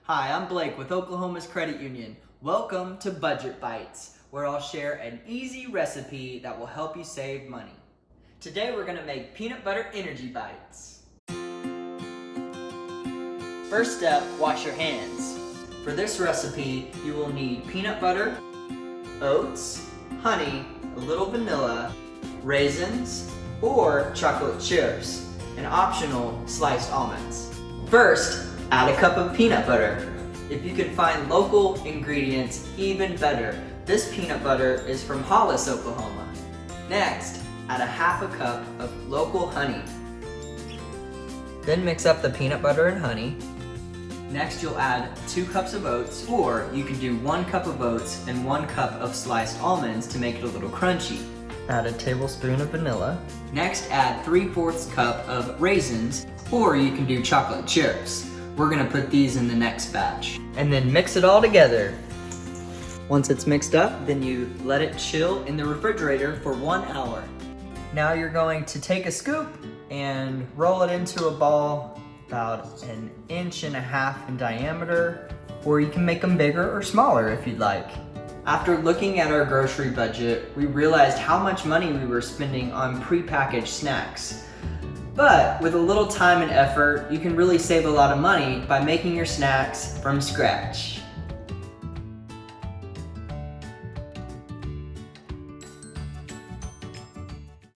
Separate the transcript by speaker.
Speaker 1: Hi, I'm Blake with Oklahoma's Credit Union. Welcome to Budget Bites, where I'll share an easy recipe that will help you save money. Today we're going to make peanut butter energy bites. First step, wash your hands. For this recipe, you will need peanut butter, oats, honey, a little vanilla, raisins, or chocolate chips, and optional sliced almonds. First, add a cup of peanut butter. If you can find local ingredients, even better. This peanut butter is from Hollis, Oklahoma. Next, add a half a cup of local honey. Then mix up the peanut butter and honey. Next, you'll add 2 cups of oats, or you can do 1 cup of oats and 1 cup of sliced almonds to make it a little crunchy. Add a tablespoon of vanilla. Next, add 3/4 cup of raisins, or you can do chocolate chips. We're gonna put these in the next batch. And then mix it all together. Once it's mixed up, then you let it chill in the refrigerator for 1 hour. Now you're going to take a scoop and roll it into a ball about 1.5 inches in diameter, or you can make them bigger or smaller if you'd like. After looking at our grocery budget, we realized how much money we were spending on prepackaged snacks. But with a little time and effort, you can really save a lot of money by making your snacks from scratch.